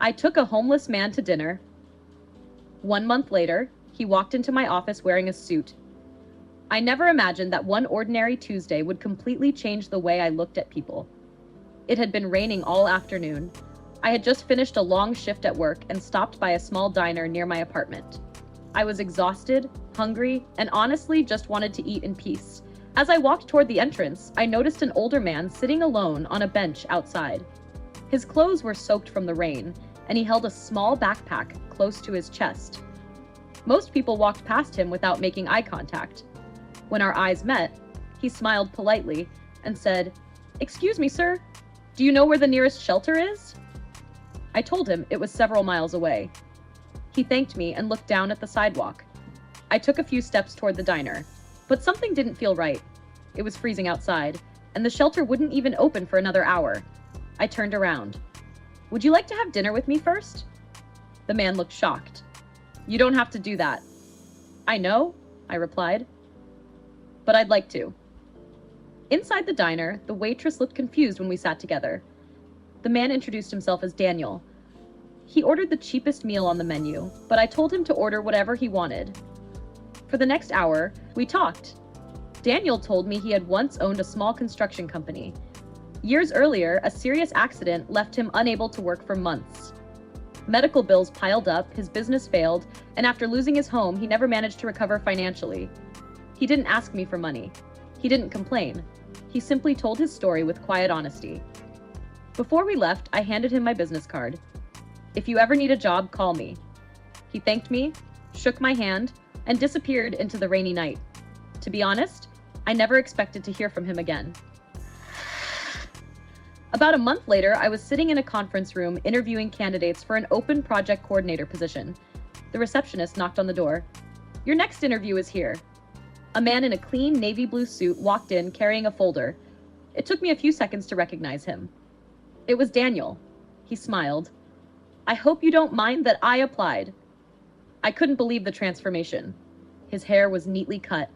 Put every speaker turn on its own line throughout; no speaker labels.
I took a homeless man to dinner. 1 month later, he walked into my office wearing a suit. I never imagined that one ordinary Tuesday would completely change the way I looked at people. It had been raining all afternoon. I had just finished a long shift at work and stopped by a small diner near my apartment. I was exhausted, hungry, and honestly just wanted to eat in peace. As I walked toward the entrance, I noticed an older man sitting alone on a bench outside. His clothes were soaked from the rain, and he held a small backpack close to his chest. Most people walked past him without making eye contact. When our eyes met, he smiled politely and said, "Excuse me, sir, do you know where the nearest shelter is?" I told him it was several miles away. He thanked me and looked down at the sidewalk. I took a few steps toward the diner, but something didn't feel right. It was freezing outside, and the shelter wouldn't even open for another hour. I turned around. "Would you like to have dinner with me first?" The man looked shocked. "You don't have to do that." "I know," I replied, "but I'd like to." Inside the diner, the waitress looked confused when we sat together. The man introduced himself as Daniel. He ordered the cheapest meal on the menu, but I told him to order whatever he wanted. For the next hour, we talked. Daniel told me he had once owned a small construction company. Years earlier, a serious accident left him unable to work for months. Medical bills piled up, his business failed, and after losing his home, he never managed to recover financially. He didn't ask me for money. He didn't complain. He simply told his story with quiet honesty. Before we left, I handed him my business card. "If you ever need a job, call me." He thanked me, shook my hand, and disappeared into the rainy night. To be honest, I never expected to hear from him again. About a month later, I was sitting in a conference room interviewing candidates for an open project coordinator position. The receptionist knocked on the door. "Your next interview is here." A man in a clean navy blue suit walked in carrying a folder. It took me a few seconds to recognize him. It was Daniel. He smiled. "I hope you don't mind that I applied." I couldn't believe the transformation. His hair was neatly cut.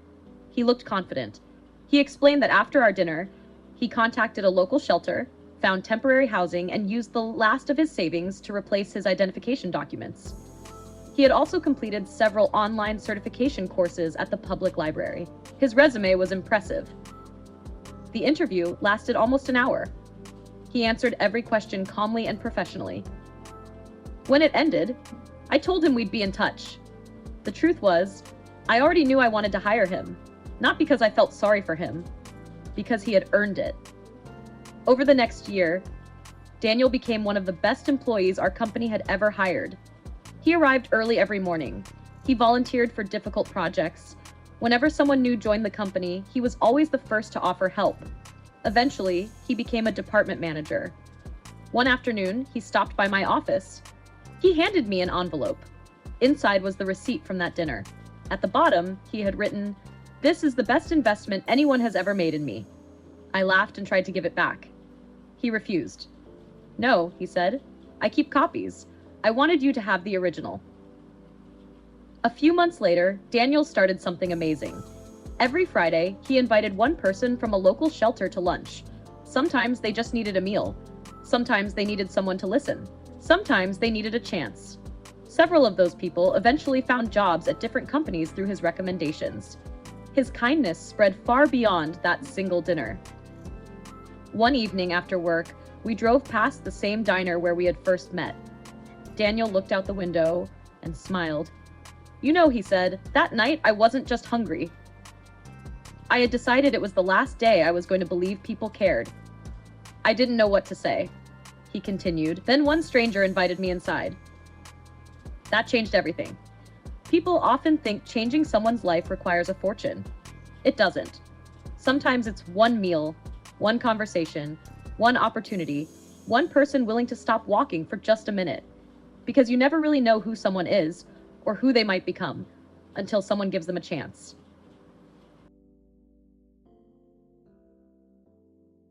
He looked confident. He explained that after our dinner, he contacted a local shelter, found temporary housing, and used the last of his savings to replace his identification documents. He had also completed several online certification courses at the public library. His resume was impressive. The interview lasted almost an hour. He answered every question calmly and professionally. When it ended, I told him we'd be in touch. The truth was, I already knew I wanted to hire him, not because I felt sorry for him, because he had earned it. Over the next year, Daniel became one of the best employees our company had ever hired. He arrived early every morning. He volunteered for difficult projects. Whenever someone new joined the company, he was always the first to offer help. Eventually, he became a department manager. One afternoon, he stopped by my office. He handed me an envelope. Inside was the receipt from that dinner. At the bottom, he had written, "This is the best investment anyone has ever made in me." I laughed and tried to give it back. He refused. "No," he said, "I keep copies. I wanted you to have the original." A few months later, Daniel started something amazing. Every Friday, he invited one person from a local shelter to lunch. Sometimes they just needed a meal. Sometimes they needed someone to listen. Sometimes they needed a chance. Several of those people eventually found jobs at different companies through his recommendations. His kindness spread far beyond that single dinner. One evening after work, we drove past the same diner where we had first met. Daniel looked out the window and smiled. "You know," he said, "that night I wasn't just hungry. I had decided it was the last day I was going to believe people cared." I didn't know what to say. He continued. Then one stranger invited me inside. That changed everything. People often think changing someone's life requires a fortune. It doesn't. Sometimes it's one meal, one conversation, one opportunity, one person willing to stop walking for just a minute. Because you never really know who someone is or who they might become until someone gives them a chance.